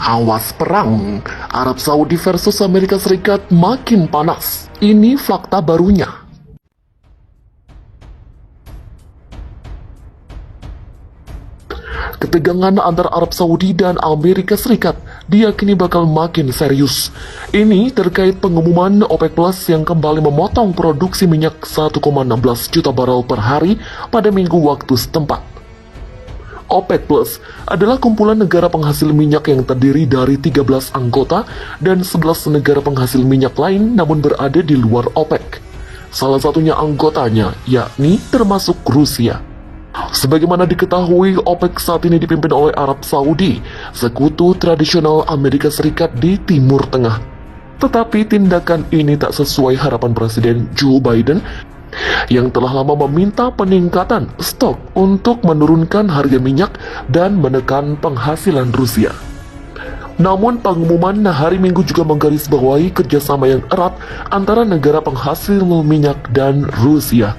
Awas perang, Arab Saudi versus Amerika Serikat makin panas. Ini fakta barunya. Ketegangan antara Arab Saudi dan Amerika Serikat diyakini bakal makin serius. Ini terkait pengumuman OPEC Plus yang kembali memotong produksi minyak 1,16 juta barel per hari pada minggu waktu setempat. OPEC Plus adalah kumpulan negara penghasil minyak yang terdiri dari 13 anggota dan 11 negara penghasil minyak lain namun berada di luar OPEC. Salah satunya anggotanya yakni termasuk Rusia. Sebagaimana diketahui, OPEC saat ini dipimpin oleh Arab Saudi, sekutu tradisional Amerika Serikat di Timur Tengah. Tetapi tindakan ini tak sesuai harapan Presiden Joe Biden yang telah lama meminta peningkatan stok untuk menurunkan harga minyak dan menekan penghasilan Rusia. Namun pengumuman hari Minggu juga menggarisbawahi kerjasama yang erat antara negara penghasil minyak dan Rusia.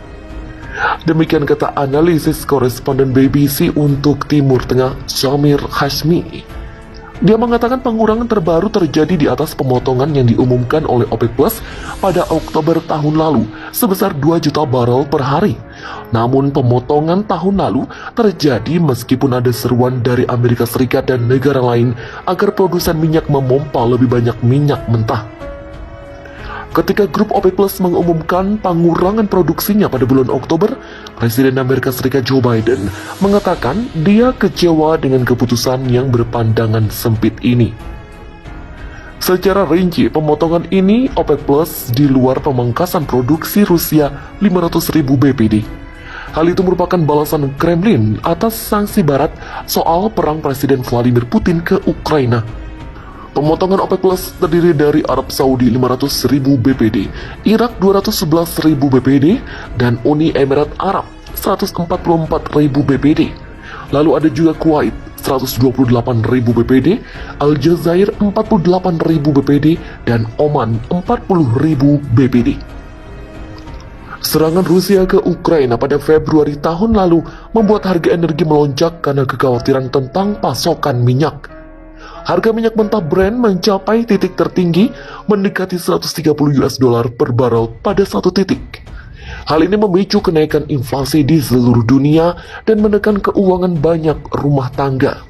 Demikian kata analisis koresponden BBC untuk Timur Tengah, Samir Hashmi. Dia mengatakan pengurangan terbaru terjadi di atas pemotongan yang diumumkan oleh OPEC Plus pada Oktober tahun lalu sebesar 2 juta barel per hari. Namun pemotongan tahun lalu terjadi meskipun ada seruan dari Amerika Serikat dan negara lain agar produsen minyak memompa lebih banyak minyak mentah. Ketika grup OPEC Plus mengumumkan pengurangan produksinya pada bulan Oktober, Presiden Amerika Serikat Joe Biden mengatakan dia kecewa dengan keputusan yang berpandangan sempit ini. Secara rinci, pemotongan ini OPEC Plus di luar pemangkasan produksi Rusia 500.000 BPD. Hal itu merupakan balasan Kremlin atas sanksi Barat soal perang Presiden Vladimir Putin ke Ukraina. Pemotongan OPEC Plus terdiri dari Arab Saudi 500.000 BPD, Irak 211.000 BPD, dan Uni Emirat Arab 144.000 BPD. Lalu ada juga Kuwait 128.000 BPD, Aljazair 48.000 BPD, dan Oman 40.000 BPD. Serangan Rusia ke Ukraina pada Februari tahun lalu membuat harga energi melonjak karena kekhawatiran tentang pasokan minyak. Harga minyak mentah Brent mencapai titik tertinggi mendekati 130 US dollar per barrel pada satu titik. Hal ini memicu kenaikan inflasi di seluruh dunia dan menekan keuangan banyak rumah tangga.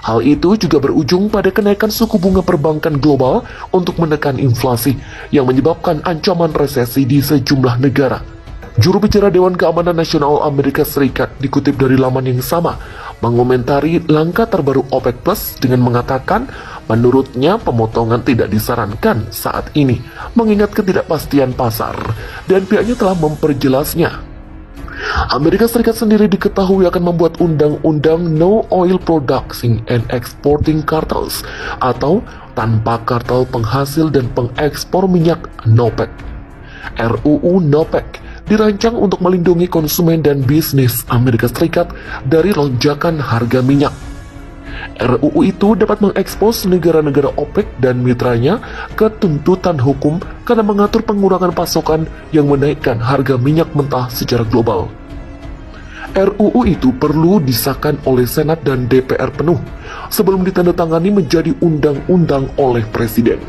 Hal itu juga berujung pada kenaikan suku bunga perbankan global untuk menekan inflasi yang menyebabkan ancaman resesi di sejumlah negara. Juru bicara Dewan Keamanan Nasional Amerika Serikat dikutip dari laman yang sama mengomentari langkah terbaru OPEC Plus dengan mengatakan menurutnya pemotongan tidak disarankan saat ini mengingat ketidakpastian pasar dan pihaknya telah memperjelasnya. Amerika Serikat sendiri diketahui akan membuat undang-undang No Oil Producing and Exporting Cartels atau tanpa kartel penghasil dan pengekspor minyak NOPEC. RUU NOPEC dirancang untuk melindungi konsumen dan bisnis Amerika Serikat dari lonjakan harga minyak. RUU itu dapat mengekspos negara-negara OPEC dan mitranya ke tuntutan hukum karena mengatur pengurangan pasokan yang menaikkan harga minyak mentah secara global. RUU itu perlu disahkan oleh Senat dan DPR penuh sebelum ditandatangani menjadi undang-undang oleh Presiden.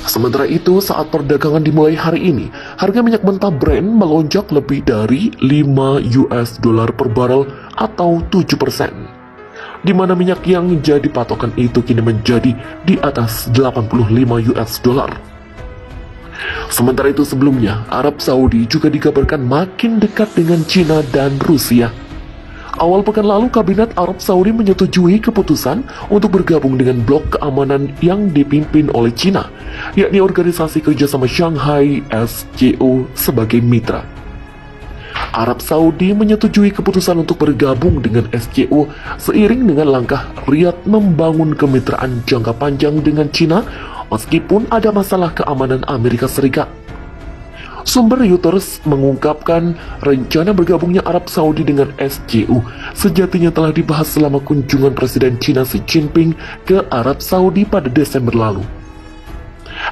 Sementara itu, saat perdagangan dimulai hari ini, harga minyak mentah Brent melonjak lebih dari 5 US dollar per barrel atau 7%, di mana minyak yang jadi patokan itu kini menjadi di atas 85 US dollar. Sementara itu sebelumnya, Arab Saudi juga dikabarkan makin dekat dengan China dan Rusia. Awal pekan lalu, Kabinet Arab Saudi menyetujui keputusan untuk bergabung dengan blok keamanan yang dipimpin oleh China, yakni Organisasi Kerjasama Shanghai SCO sebagai mitra. Arab Saudi menyetujui keputusan untuk bergabung dengan SCO seiring dengan langkah Riyadh membangun kemitraan jangka panjang dengan China meskipun ada masalah keamanan Amerika Serikat. Sumber Reuters mengungkapkan rencana bergabungnya Arab Saudi dengan SCO sejatinya telah dibahas selama kunjungan Presiden China Xi Jinping ke Arab Saudi pada Desember lalu.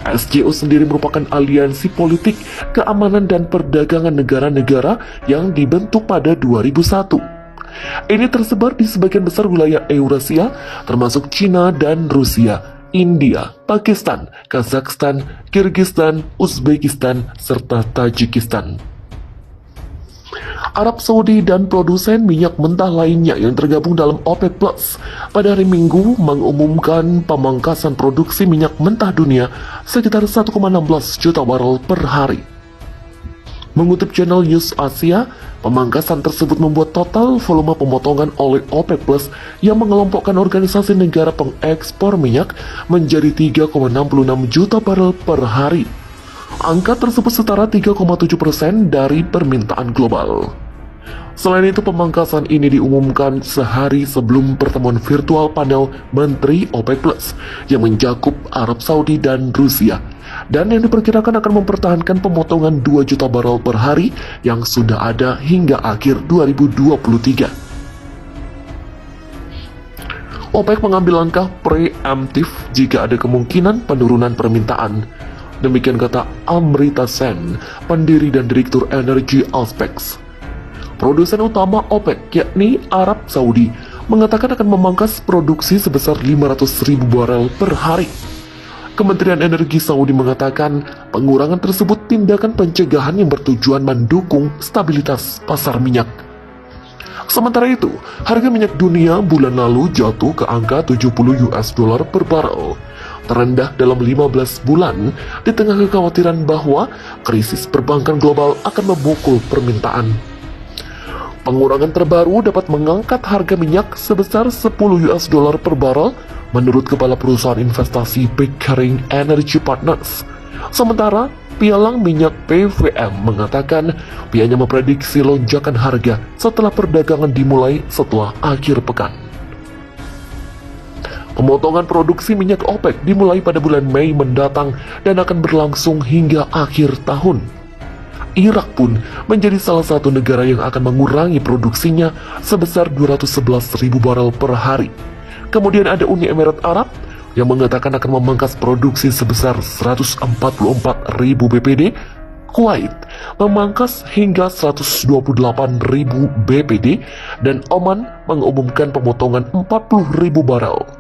SCO sendiri merupakan aliansi politik, keamanan dan perdagangan negara-negara yang dibentuk pada 2001. Ini tersebar di sebagian besar wilayah Eurasia, termasuk Cina dan Rusia, India, Pakistan, Kazakhstan, Kirgistan, Uzbekistan, serta Tajikistan. Arab Saudi dan produsen minyak mentah lainnya yang tergabung dalam OPEC Plus pada hari Minggu mengumumkan pemangkasan produksi minyak mentah dunia sekitar 1,16 juta barel per hari. Mengutip channel News Asia, pemangkasan tersebut membuat total volume pemotongan oleh OPEC Plus yang mengelompokkan organisasi negara pengekspor minyak menjadi 3,66 juta barel per hari. Angka tersebut setara 3,7% dari permintaan global. Selain itu, pemangkasan ini diumumkan sehari sebelum pertemuan virtual panel Menteri OPEC Plus yang mencakup Arab Saudi dan Rusia, dan yang diperkirakan akan mempertahankan pemotongan 2 juta barel per hari yang sudah ada hingga akhir 2023. OPEC mengambil langkah preemptif jika ada kemungkinan penurunan permintaan. Demikian kata Amrita Sen, pendiri dan direktur Energy Aspects. Produsen utama OPEC, yakni Arab Saudi, mengatakan akan memangkas produksi sebesar 500.000 barel per hari. Kementerian Energi Saudi mengatakan pengurangan tersebut tindakan pencegahan yang bertujuan mendukung stabilitas pasar minyak. Sementara itu, harga minyak dunia bulan lalu jatuh ke angka 70 US dollar per barel, terendah dalam 15 bulan di tengah kekhawatiran bahwa krisis perbankan global akan memukul permintaan. Pengurangan terbaru dapat mengangkat harga minyak sebesar 10 US dollar per barel menurut kepala perusahaan investasi Pickering Energy Partners. Sementara pialang minyak PVM mengatakan pihaknya memprediksi lonjakan harga setelah perdagangan dimulai setelah akhir pekan. Pemotongan produksi minyak OPEC dimulai pada bulan Mei mendatang dan akan berlangsung hingga akhir tahun. Irak pun menjadi salah satu negara yang akan mengurangi produksinya sebesar 211.000 barel per hari. Kemudian ada Uni Emirat Arab yang mengatakan akan memangkas produksi sebesar 144.000 BPD, Kuwait memangkas hingga 128.000 BPD, dan Oman mengumumkan pemotongan 40.000 barel.